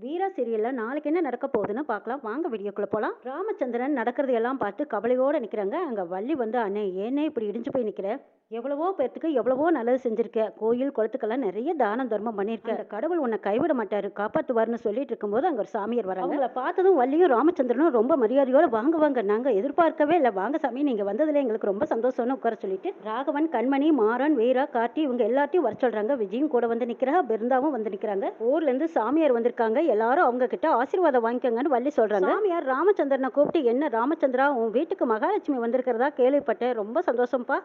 வீரா சீரியல்ல நாளைக்கு என்ன நடக்க போகுதுன்னு பார்க்கலாம் வாங்க வீடியோக்குள்ள போலாம். ராமச்சந்திரன் நடக்கிறது எல்லாம் பார்த்து கவலையோட நிக்கிறாங்க. அங்க வள்ளி வந்து அண்ணே ஏன்னே இப்படி இடிஞ்சு போய் நிக்கிற, எவ்வளவோ பேர்த்துக்கு எவ்வளவோ நல்லது செஞ்சிருக்க, கோயில் குளத்துக்கெல்லாம் நிறைய தானம் தர்மம் பண்ணிருக்க, அந்த கடவுள் உன்னை கைவிட மாட்டாரு காப்பாத்துவாருன்னு சொல்லிட்டு இருக்கும்போது அங்க ஒரு சாமியார் வராங்க. அவங்கள பார்த்ததும் வள்ளியும் ராமச்சந்திரனும் ரொம்ப மரியாதையோட வாங்க வாங்க, நாங்க எதிர்பார்க்கவே இல்லை, வாங்க சாமி நீங்க வந்ததுல எங்களுக்கு ரொம்ப சந்தோஷம்னு உட்கார சொல்லிட்டு ராகவன், கண்மணி, மாறன், வீரா, கார்த்தி இவங்க எல்லாத்தையும் வர சொல்றாங்க. விஜயும் கூட வந்து நிக்கிறா, பிருந்தாவும் வந்து நிக்கிறாங்க. ஊர்ல இருந்து சாமியார் வந்திருக்காங்க, எல்லாரும் அவங்க கிட்ட ஆசீர்வாதம் வாங்கிக்கங்கன்னு வள்ளி சொல்றாங்க. சாமியார் ராமச்சந்திரனை கூப்பிட்டு, என்ன ராமச்சந்திரா, உன் வீட்டுக்கு மகாலட்சுமி வந்திருக்கிறதா கேள்விப்பட்டேன், ரொம்ப சந்தோஷம்ப்பா,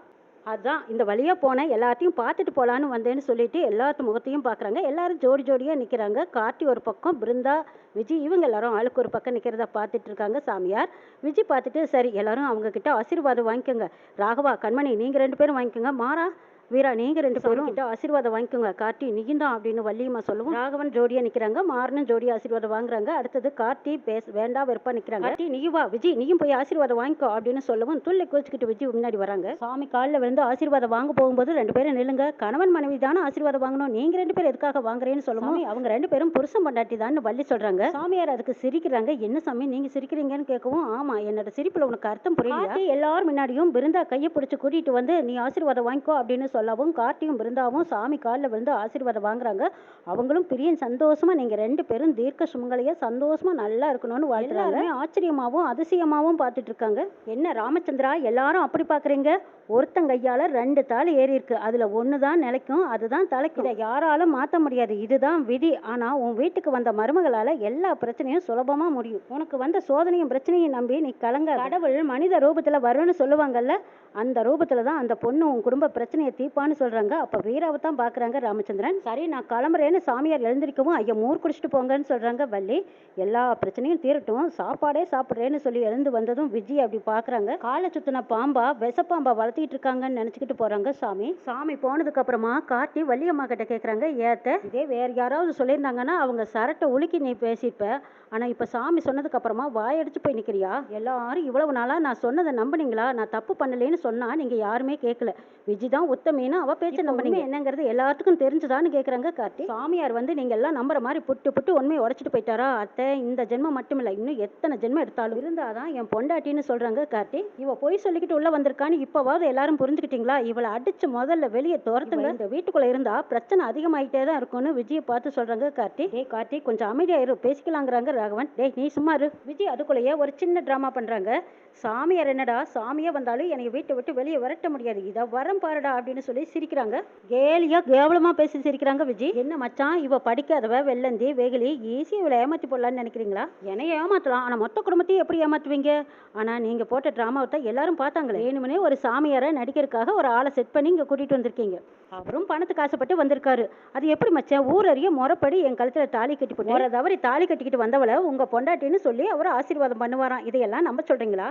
அதான் இந்த வழியா போனேன், எல்லாத்தையும் பார்த்துட்டு போலான்னு வந்தேன்னு சொல்லிட்டு எல்லாத்து முகத்தையும் பார்க்குறாங்க. எல்லாரும் ஜோடி ஜோடியாக நிற்கிறாங்க. கார்த்தி ஒரு பக்கம், பிருந்தா, விஜய் இவங்க எல்லாரும் ஆளுக்கு ஒரு பக்கம் நிற்கிறத பார்த்துட்டு இருக்காங்க. சாமியார் விஜய் பார்த்துட்டு, சரி எல்லாரும் அவங்க கிட்ட ஆசீர்வாதம் வாங்கிக்கோங்க, ராகவா, கண்மணி நீங்கள் 2 பேரும் வாங்கிக்கோங்க, மாறா, வீரா நீங்கள் 2 பேரும் கிட்ட ஆசீர்வாதம் வாங்கிக்கோங்க, கார்த்தி நீயும் தான் அப்படின்னு வள்ளியம்மா சொல்லவும் ராகவன் ஜோடியா நிக்கிறாங்க, மாறனும் ஜோடியா ஆசீர்வாதம் வாங்குறாங்க. அடுத்தது கார்த்தி வேண்டா வெறுப்பா நிக்கிறாங்க. கார்த்தி நீயும் வா, விஜய் நீயும் போய் ஆசீர்வாதம் வாங்கிக்கோ அப்படின்னு சொல்லவும் துள்ளி குதிச்சுக்கிட்டு விஜய் முன்னாடி வராங்க. சாமி காலில் விழுந்து ஆசீர்வாதம் வாங்க போகும்போது 2 பேரும் நில்லுங்க, கணவன் மனைவி தானே ஆசீர்வாதம் வாங்கணும், நீங்க 2 பேரும் எதுக்காக வாங்குறேன்னு சொல்லவும் அவங்க 2 பேரும் புருஷன் பண்டாட்டி தான் வள்ளி சொல்றாங்க. சாமியார் அதுக்கு சிரிக்கிறாங்க. என்ன சாமி நீங்க சிரிக்கிறீங்கன்னு கேட்கவும், ஆமா என்னோட சிரிப்புல உனக்கு அர்த்தம் புரியல, எல்லாரும் முன்னாடியும் பிருந்தா கையை பிடிச்சு கூட்டிட்டு வந்து நீ ஆசீர்வாதம் வாங்கிக்கோ அப்படின்னு சொல்லவும் கார்த்தியும் பிருந்தாவும் சாமி காலில் விழுந்து ஆசீர்வாதம் வாங்குறாங்க. அவங்களும் பிரியன் சந்தோஷமா நீங்க 2 பேரும் தீர்க்க சுமங்கலியா சந்தோஷமா நல்லா இருக்கணும்னு வாழ்த்துறாங்க. ஆச்சரியமாவும் அதிசயமாவும் பார்த்துட்டு இருக்காங்க. என்ன ராமச்சந்திரா எல்லாரும் அப்படி பாக்குறீங்க, ஒருத்தங்கையால 2 தாலி ஏறி இருக்கு, அதுல ஒண்ணுதான் நிலைக்கும், அதுதான் தலைக்கும், இதை யாராலும் மாத்த முடியாது, இதுதான் விதி. ஆனா உன் வீட்டுக்கு வந்த மருமகளால எல்லா பிரச்சனையும் சுலபமா முடியும். உனக்கு வந்த சோதனையும் பிரச்சனையும் நம்பி நீ கலங்க, கடவுள் மனித ரூபத்துல வரும்னு சொல்லுவாங்கல்ல, அந்த ரூபத்துல தான் அந்த பொண்ணு உன் குடும்ப பிரச்சனையை தீர்ப்பான்னு சொல்றாங்க. அப்ப வீராவை தான் பாக்குறாங்க ராமச்சந்திரன். சரி நான் கிளம்புறேன்னு சாமியார் எழுந்திருக்கவும், ஐயா மோர் குடிச்சிட்டு போங்கன்னு சொல்றாங்க வள்ளி. எல்லா பிரச்சனையும் தீரட்டும், சாப்பாடே சாப்பிட்றேன்னு சொல்லி எழுந்து வந்ததும் விஜய் அப்படி பாக்குறாங்க. காலை சுத்தின பாம்பா விஷப்பாம்பா வளர்த்திட்டு இருக்காங்கன்னு நினைச்சுக்கிட்டு போறாங்க சாமி. சாமி போனதுக்கு அப்புறமா கார்த்தி வள்ளியம்மா கிட்ட கேக்குறாங்க, ஏத்த இதே வேற யாராவது சொல்லியிருந்தாங்கன்னா அவங்க சரட்டை உலுக்கி நீ பேசிப்ப, ஆனா இப்ப சாமி சொன்னதுக்கு அப்புறமா வாயடிச்சு போய் நிக்கிறியா, எல்லாரும் இவ்வளவு நாளா நான் சொன்னதை நம்புனீங்களா, நான் தப்பு பண்ணலேன்னு சொன்னா நீங்க யாருமே கேட்கல, விஜய் தான் உத்தமேன்னு அவ பேச்ச நம்பினீங்க, என்னங்கிறது எல்லாத்துக்கும் தெரிஞ்சுதான்னு கேக்குறாங்க கார்த்தி. சாமியார் வந்து நீங்க எல்லாம் நம்புற மாதிரி புட்டு புட்டு உண்மையை உடைச்சிட்டு போயிட்டாரா, அத்தை இந்த ஜென்மம் மட்டும் இல்ல இன்னும் எத்தனை ஜென்மம் எடுத்தாலும் இருந்தாதான் என் பொண்டாட்டின்னு சொல்றாங்க கார்த்தி. இவ போய் சொல்லிக்கிட்டு உள்ள வந்திருக்கான்னு இப்பவாவது எல்லாரும் புரிஞ்சுக்கிட்டீங்களா, இவளை அடிச்சு முதல்ல வெளியே துரத்துங்க, இந்த வீட்டுக்குள்ள இருந்தா பிரச்சனை அதிகமாயிட்டே தான் இருக்கும்னு விஜயை பார்த்து சொல்றாங்க கார்த்தி. டேய் கார்த்தி கொஞ்சம் அமைதியாயிரு பேசிக்கலாங்கிறாங்க ராகவன். டேய் நீ சும்மா இரு. விஜய் அதுக்குள்ளேயே ஒரு சின்ன டிராமா பண்றாங்க. சாமியார் என்னடா சாமியே வந்தாலும் என்னை வீட்டை விட்டு வெளியே விரட்ட முடியாது, இதை வரம் பாருடா அப்படின்னு சொல்லி சிரிக்கிறாங்க. கேலியா கேவலமா பேசி சிரிக்கிறாங்க விஜய். என்ன மச்சான் இவ படிக்காதவ வெள்ளந்தி வெகுலி, ஈஸியா இவளை ஏமாத்தி போடலான்னு நினைக்கிறீங்களா, என்னைய ஏமாத்தலாம் ஆனா மொத்த குடும்பத்தையும் எப்படி ஏமாத்துவீங்க, ஆனா நீங்க போட்ட டிராமாவை தான் எல்லாரும் பார்த்தாங்களே, வேணுமனே ஒரு சாமியாரை நடிக்கிறதுக்காக ஒரு ஆளை செட் பண்ணி இங்க கூட்டிட்டு வந்திருக்கீங்க, அவரும் பணத்துக்கு ஆசைப்பட்டு வந்திருக்காரு, அது எப்படி மச்சான் ஊரறிய முறைப்படி என் கழுத்துல தாலி கட்டி போட்டு தவறி தாலி கட்டிக்கிட்டு வந்தவளை உங்க பொண்டாட்டின்னு சொல்லி அவர் ஆசீர்வாதம் பண்ணுவாராம், இதையெல்லாம் நம்ப சொல்றீங்களா,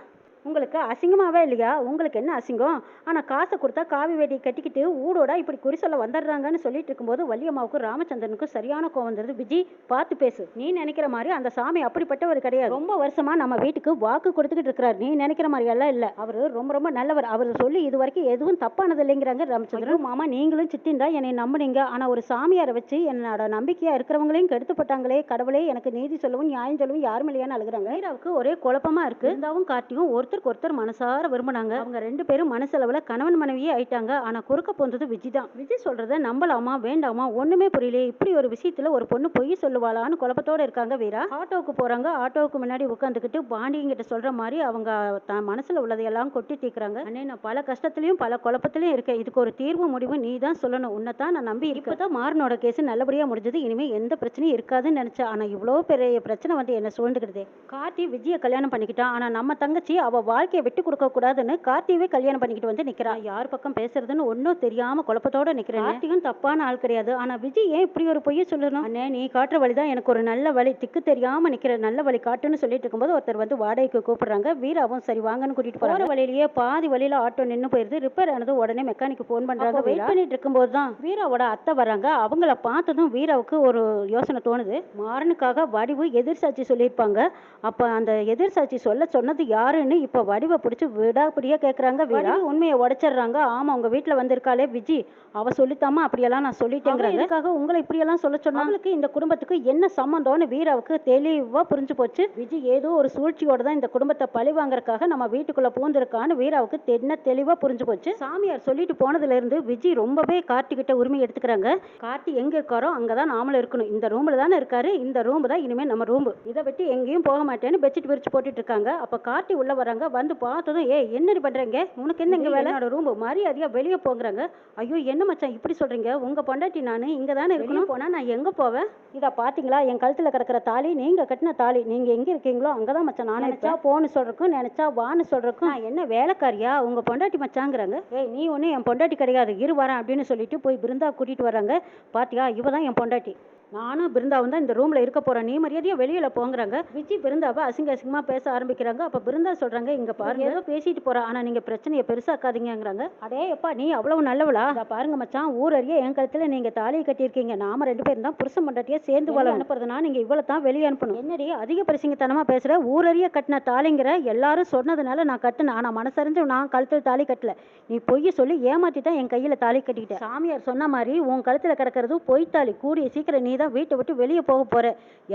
உங்களுக்கு அசிங்கமாவே இல்லையா, உங்களுக்கு என்ன அசிங்கம், ஆனால் காசை கொடுத்தா காவி வேட்டியை கட்டிக்கிட்டு ஊடோட இப்படி குறி சொல்ல வந்துடுறாங்கன்னு சொல்லிட்டு இருக்கும்போது வள்ளியம்மாவுக்கும் ராமச்சந்திரனுக்கும் சரியான கோவம் வந்துடுது. விஜய் பார்த்து பேசு, நீ நினைக்கிற மாதிரி அந்த சாமி அப்படிப்பட்டவர் கிடையாது, ரொம்ப வருஷமா நம்ம வீட்டுக்கு வாக்கு கொடுத்துக்கிட்டு இருக்கிறார், நீ நினைக்கிற மாதிரி எல்லாம் இல்லை, அவர் ரொம்ப ரொம்ப நல்லவர், அவர் சொல்லி இது வரைக்கும் எதுவும் தப்பானது இல்லைங்கிறாங்க ராமச்சந்திரன். மாமா நீங்களும் சித்தின் தான் என்னை நம்புனீங்க, ஆனால் ஒரு சாமியாரை வச்சு என்னோட நம்பிக்கையா இருக்கிறவங்களையும் கெடுத்துப்பட்டாங்களே, கடவுளே எனக்கு நீதி சொல்லவும் நியாயம் சொல்லவும் யாரும் இல்லையான்னு அழுகுறாங்க. வீராவுக்கு ஒரே குழப்பமா இருக்கு. இருந்தாவும் கார்த்தியும் ஒருத்தர் மனசார விரும்பினாங்க, அவங்க 2 பேரும் மனசளவுல கணவன் மனைவியே ஆயிட்டாங்க. ஆனா குறுக்க போனது விஜய் தான். விஜய் சொல்றத நம்பலாமா வேண்டாமா ஒண்ணுமே புரியல, இப்படி ஒரு விஷயத்துல ஒரு பொண்ணு பொய் சொல்லுவாளான்னு குழப்பத்தோட இருக்காங்க வீரா. ஆட்டோவுக்கு போறாங்க, ஆட்டோவுக்கு முன்னாடி உட்காந்துக்கிட்டு பாண்டியங்கிட்ட சொல்ற மாதிரி அவங்க தான் மனசுல உள்ளதையெல்லாம் கொட்டி தீக்குறாங்க. அண்ணே நான் பல கஷ்டத்திலையும் பல குழப்பத்திலையும் இருக்கேன், இதுக்கு ஒரு தீர்வு முடிவு நீ தான் சொல்லணும், உன்னைத்தான் நான் நம்பி இப்பதான் மாறனோட கேஸ் நல்லபடியா முடிஞ்சது, இனிமே எந்த பிரச்சனையும் இருக்காதுன்னு நினைச்சேன், ஆனா இவ்வளவு பெரிய பிரச்சனை வந்து என்ன சூழ்ந்துக்கிட்டதே. கார்த்தி விஜய கல்யாணம் பண்ணிக்கிட்டான், ஆனா நம்ம தங்கச்சி அவ வாழ்க்கையை விட்டு கொடுக்க கூடாதுன்னு கார்த்தியவே கல்யாணம் பண்ணிக்கிட்டு வந்து நிக்கிறா, யார் பக்கம் பேசுறதுன்னு ஒன்னும் தெரியாம குழப்பத்தோட நிக்கிறேன். கார்த்தியும் தப்பான ஆள் கிடையாது, ஆனா விஜய் ஏன் இப்படி ஒரு பொய்ய சொல்லணும், அண்ணே நீ காட்டுற வழிதான் எனக்கு ஒரு நல்ல வழி, திக்கு தெரியாம நிக்கிற நல்ல வழி காட்டுன்னு சொல்லிட்டு இருக்கும்போது ஒருத்தர் வந்து வாடகைக்கு கூப்பிடுறாங்க. வீராவும் சரி வாங்கன்னு கூட்டிட்டு போற வழியிலேயே பாதி வழியில ஆட்டோ நின்று போயிருது, ரிப்பேர் ஆனது உடனே மெக்கானிக் போன் பண்றாங்க. வெயிட் பண்ணிட்டு இருக்கும்போது தான் வீராவோட அத்தை வராங்க. அவங்கள பார்த்ததும் வீராவுக்கு ஒரு யோசனை தோணுது, மாறனுக்காக வடிவு எதிர்சாட்சி சொல்லியிருப்பாங்க, அப்ப அந்த எதிர்சாட்சி சொல்ல சொன்னது யாருன்னு இப்போ வடிவை பிடிச்சி விடாப்பிடியா கேட்குறாங்க வீரா. உண்மையை உடைச்சிடுறாங்க. ஆமா உங்க வீட்டில் வந்திருக்காளே விஜி, அவ சொல்லித்தாமா அப்படியெல்லாம் நான் சொல்லிட்டேங்கிறாங்க. இதுக்காக உங்களை இப்படியெல்லாம் சொல்ல சொன்னா அவளுக்கு இந்த குடும்பத்துக்கு என்ன சம்மந்தம்னு வீராவுக்கு தெளிவா புரிஞ்சு போச்சு. விஜி ஏதோ ஒரு சூழ்ச்சியோட தான் இந்த குடும்பத்தை பழி வாங்குறதுக்காக நம்ம வீட்டுக்குள்ள பூந்திருக்கான்னு வீராவுக்கு என்ன தெளிவா புரிஞ்சு போச்சு. சாமியார் சொல்லிட்டு போனதுல இருந்து விஜி ரொம்பவே கார்த்தி கிட்ட உரிமை எடுத்துக்கிறாங்க. கார்த்தி எங்க இருக்காரோ அங்கதான் நாமளும் இருக்கணும். இந்த ரூம்ல தானே இருக்காரு, இந்த ரூம் தான் இனிமே நம்ம ரூம். இதை விட்டு எங்கேயும் போக மாட்டேன்னு பெட்ஷீட் விரிச்சு போட்டுட்டு இருக்காங்க. அப்ப கார்த்தி உள்ள வராங்க. வந்து பார்த்ததும் என்னடி பண்றீங்க, உனக்கு என்ன இங்க வேலை, ரூம் மரியாதையா வெளியே போங்கிறாங்க. ஐயோ என்ன மச்சான் இப்படி சொல்றீங்க, உங்க பொண்டாட்டி நானு இங்க தானே இருக்கணும், போனா நான் எங்க போவேன். இதை பாத்தீங்களா, என் கழுத்துல கிடக்கிற தாலி நீங்க கட்டின தாலி, நீங்க எங்க இருக்கீங்களோ அங்கதான் மச்சான் நான் நினைச்சா போன்னு சொல்றக்கும் நினைச்சா வான்னு சொல்றக்கும் நான் என்ன வேலைக்காரியா, உங்க பொண்டாட்டி மச்சாங்கிறாங்க. நீ ஒண்ணு என் பொண்டாட்டி கிடையாது, இரு வரேன் அப்படின்னு சொல்லிட்டு போய் பிருந்தா கூட்டிட்டு வர்றாங்க. பாத்தியா இவதான் என் பொண்டாட்டி, நானும் பிருந்தாவும் தான் இந்த ரூம்ல இருக்க போறேன், நீ மரியாதையா வெளியில போங்கிறாங்க. விஜி பிருந்தாவை அசிங்கமா பேச ஆரம்பிக்கிறாங்க. அப்ப பிருந்தா சொல்றாங்க, இங்க பாருங்க ஏதோ பேசிட்டு போறா, ஆனா நீங்க பிரச்சனையை பெருசாக்காதீங்கிறாங்க. அடே எப்பா நீ அவ்வளவு நல்லவளா, பாருங்க மச்சான் ஊர் அறிய என் கழுத்துல நீங்க தாலியை கட்டியிருக்கீங்க, நாம 2 பேரும் தான் புருஷன் பொண்டாட்டியா சேர்ந்து வாழ அனுப்புறதுனா நீங்க இவ்வளவு தான் வெளியே அனுப்பணும். என்னடி அதிக பிரசிங்கத்தனமா பேசுற, ஊரறிய கட்டின தாலிங்கிற, எல்லாரும் சொன்னதுனால நான் கட்டினேன், ஆனா மனசறிஞ்சு நான் கழுத்துல தாலி கட்டல, நீ பொய்ய சொல்லி ஏமாத்தி தான் என் கையில தாலி கட்டிக்கிட்ட. சாமியார் சொன்ன மாதிரி உன் கழுத்துல கிடக்கிறது பொய் தாலி, கூடிய சீக்கிரம் நீ தான் வீட்டை விட்டு வெளியே போக போற,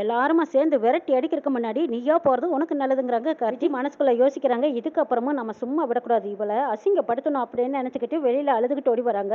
எல்லாருமா சேர்ந்து விரட்டி அடிக்கிறதுக்கு முன்னாடி நீயா போறது உனக்கு நல்லதுங்கிறாங்க. கருதி மனசுக்குள்ள யோசிக்கிறாங்க, இதுக்கப்புறமும் நம்ம சும்மா விடக்கூடாது, இவளை அசிங்கப்படுத்தணும் அப்படின்னு நினைச்சுக்கிட்டு வெளியில அழுதுகிட்டு ஓடி வராங்க.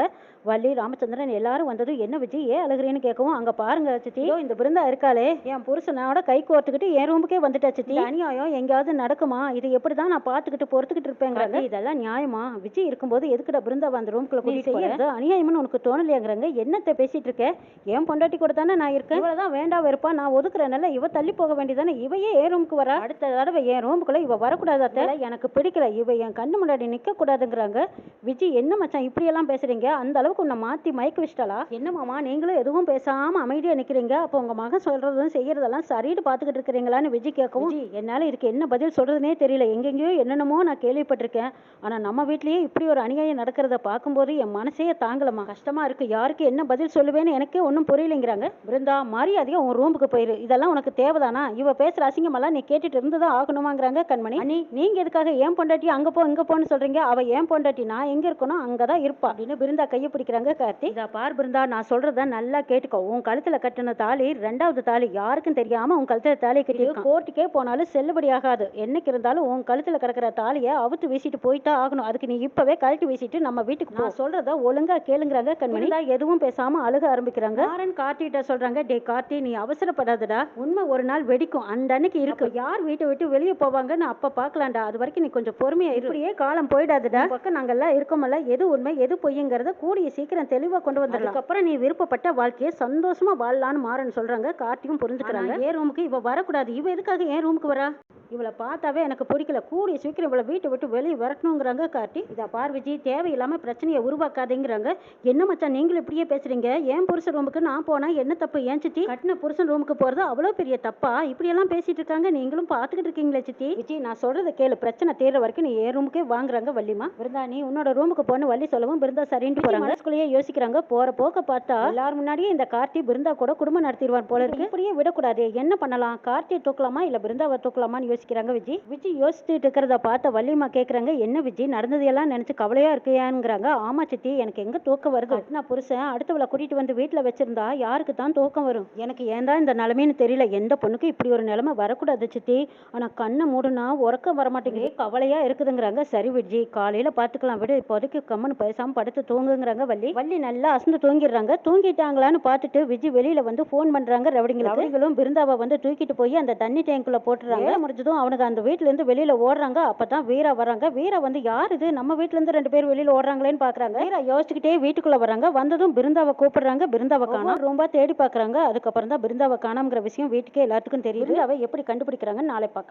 வள்ளி ராமச்சந்திரன் எல்லாரும் வந்ததும் என்ன விஜய் ஏன் அழுகுறேன்னு கேட்கவும், அங்க பாருங்க சித்தி, இந்த பிருந்தா இருக்காளே என் புருஷனோட கை கோர்த்துக்கிட்டு என் ரூமுக்கே வந்துட்டா சித்தி, அநியாயம் எங்கேயாவது நடக்குமா, இது எப்படிதான் நான் பாத்துக்கிட்டு பொறுத்துக்கிட்டு இருப்பேங்கிறாங்க. இதெல்லாம் நியாயமா, விஜய் இருக்கும்போது எதுக்குடா பிருந்தா அந்த ரூமுக்குள்ள கூட்டிட்டு போறது, அநியாயம்னு உனக்கு தோணலையாங்கிறாங்க. என்னத்தை பேசிட்டு இருக்க, என் பொண்டாட்டி கூட தானே நான் இருக்கேன், இவ்வளவுதான் வேண்டாம் வெறுப்பா நான் ஒதுக்குறனால இவ தள்ளி போக வேண்டியதானே, இவையே என் ரூமுக்கு வர, அடுத்த தடவை என் ரூமுக்குள்ள இவ வரக்கூடாது அத்தை, எனக்கு பிடிக்கல, இவ என் கண்ணு முன்னாடி நிக்க கூடாதுங்கிறாங்க. விஜய் என்ன மச்சான் இப்படி எல்லாம் பேசுறீங்க, அந்த அளவுக்கு உன்னை மாத்தி மயக்க வச்சிட்டாளா, என்ன மாமா நீங்களும் எதுவும் பேசாம அமைதியா நிக்கிறீங்க, அப்போ உங்க மகன் சொல்றதும் செய்யறதெல்லாம் சரின்னு பாத்துக்கிட்டு இருக்கிறீங்களான்னு விஜய் கேட்கவும், என்னால இதுக்கு என்ன பதில் சொல்றதுனே தெரியல, எங்கெங்கயோ என்னென்னமோ நான் கேள்விப்பட்டிருக்கேன், ஆனா நம்ம வீட்லயே இப்படி ஒரு அநியாயம் நடக்கிறத பார்க்கும்போது என் மனசே தாங்கலமா, கஷ்டமா இருக்கு, யாருக்கு என்ன பதில் சொல்லுவேன்னு எனக்கே ஒன்றும் புரியலைங்கிறாங்க. பிருந்தா மரியாதையா உன் ரூமுக்கு போயிரு, இதெல்லாம் உனக்கு தேவைதானா, இவ பேசுற அசிங்கமெல்லாம் நீ கேட்டுட்டு இருந்துதான் ஆகணுமாங்கிறாங்க. கண்மணி அண்ணி நீங்க எதுக்காக ஏன் பொண்டாட்டி அங்க போ இங்க போன்னு சொல்றீங்க, அவ ஏன் பொண்டாட்டி, நான் எங்க இருக்கணும் அங்கதான் இருப்பா அப்படின்னு பிருந்தா கையை பிடிக்கிறாங்க. கார்த்தி இதா பார் பிருந்தா, நான் சொல்றத நல்லா கேட்டுக்கோ, உன் கழுத்துல கட்டின தாலி 2வது தாலி, யாருக்கும் தெரியாம உன் கழுத்துல தாலி கட்டி கோர்ட்டுக்கே போனாலும் செல்லுபடி ஆகாது, என்னைக்கு இருந்தாலும் உன் கழுத்துல கிடக்கிற தாலியை அவுத்து வீசிட்டு போயிட்டா ஆகணும், அதுக்கு நீ இப்பவே கழட்டி வீசிட்டு நம்ம வீட்டுக்கு நான் சொல்றத ஒழுங்கா கேளுங்கிறாங்க. கண்மணி எதுவும் பேசாம அழுக ஆரம்பிக்கிறாங்க. கார்த்திகிட்ட சொல்றாங்க, டே கார்த்தி நீ அவசரப்படாதடா, உண்மை ஒரு நாள் வெடிக்கும், அந்த அன்னைக்கு இருக்கு, யார் வீட்டை விட்டு வெளியே போவாங்கன்னு அப்ப பாக்கலாம்டா, அது வரைக்கும் நீ கொஞ்சம் பொறுமையா இப்படியே காலம் போயிடாதுடா, பக்கம் நாங்கெல்லாம் இருக்கோம்ல, எது உண்மை எது பொய்யுங்கிறத கூடிய சீக்கிரம் தெளிவா கொண்டு வந்துடலாம், அதுக்கப்புறம் நீ விருப்பப்பட்ட வாழ்க்கையை சந்தோஷமா வாழலான்னு மாறன்னு சொல்றாங்க. கார்த்தியும் புரிஞ்சுக்கிறாங்க. ஏன் ரூமுக்கு இவ வரக்கூடாது, இவ எதுக்காக ஏன் ரூமுக்கு வரா, இவளை பார்த்தாவே எனக்கு பிடிக்கல, கூடிய சீக்கிரம் இவளை வீட்டை விட்டு வெளியே வரட்டணுங்கிறாங்க. கார்த்தி இதா பார் விஜய் தேவையில்லாம பிரச்சனையை உருவாக்காதேங்கிறாங்க. என்ன மச்சான் நீங்களும் இப்படியே பேசுறீங்க, ஏன் புருஷன் ரூமுக்கு நான் போனா என்ன தப்பு, ஏன் சித்தி கட்டின புருஷன் ரூமுக்கு போறது அவ்வளவு பெரிய தப்பா, இப்படி எல்லாம் பேசிட்டு இருக்காங்க, நீங்களும் பாத்துக்கிட்டு இருக்கீங்களே சித்தி. விஜய் நான் சொல்றதை கேளு, பிரச்சனை தீர்ற வரைக்கும் நீ என் ரூமுக்கே வாங்குறாங்க. வள்ளிமா பிருந்தா நீ உன்னோட ரூமுக்கு போன்னு வள்ளி சொல்லவும் பிருந்தா சரின்னு போறாங்க. மனசுக்குள்ளேயே யோசிக்கிறாங்க, போற போக்க பார்த்தா எல்லாரும் முன்னாடியே இந்த கார்த்தி பிருந்தா கூட குடும்பம் நடத்திடுவார் போல இருக்கு, இப்படியே விடக்கூடாது, என்ன பண்ணலாம், கார்த்தியை தூக்கலாமா இல்ல பிருந்தாவை தூக்கலாமான்னு யோசிக்கிறாங்க. விஜய் யோசிச்சுட்டு இருக்கிறத பார்த்த வள்ளிமா கேக்குறாங்க, என்ன விஜய் நடந்ததையெல்லாம் நினைச்சு கவலையா இருக்கியாங்கிறாங்க. ஆமா சித்தி எனக்கு எங்க தூக்கம் வருது, நான் புருஷன் அடுத்தவளை கூட்டிட்டு வந்து வீட்டுல வச்சிருந்தா யாருக்கு தான் தூக்கம் வரும், எனக்கு ஏன்டா இந்த நிலைமைன்னு தெரியல, எந்த பொண்ணுக்கு இப்படி ஒரு நிலைமை வரக்கூடாது சித்தி, ஆனா கண்ணை மூடுனா உறக்கம் வரமாட்டேங்குது, கவலையா இருக்குதுங்கிறாங்க. சரி விஜய் காலையில பாத்துக்கலாம் விடு, இப்போதைக்கு கம்மனு பேசாம படுத்து தூங்குங்கிறாங்க. வள்ளி நல்லா அசந்து தூங்கிடுறாங்க. தூங்கிட்டாங்களான்னு பார்த்துட்டு விஜய் வெளியில வந்து போன் பண்றாங்க ரவடிங்களும் பிருந்தாவை வந்து தூக்கிட்டு போய் அந்த தண்ணி டேங்குள்ள போட்டுறாங்க. முடிஞ்சதும் அவனுக்கு அந்த வீட்டுல இருந்து வெளியில ஓடுறாங்க. அப்பதான் வீரா வராங்க. வீரா வந்து யார் இது, நம்ம வீட்டுல இருந்து 2 பேர் வெளியில ஓடுறாங்களேன்னு பாக்குறாங்க. வீரா யோசிச்சுக்கிட்டே வீட்டுக்குள்ள வராங்க. வந்ததும் பிருந்தாவை கூப்பிடுறாங்க. பிருந்தாவை காணோம், ரொம்ப தேடி பாக்குறாங்க. அதுக்கப்புறம் தான் பிருந்தாவை காணோம்ங்கிற விஷயம் வீட்டுக்கே எல்லாத்துக்கும் தெரியுது. பிருந்தாவை எப்படி கண்டுபிடிக்கிறாங்கன்னு நாளை பார்க்கலாம்.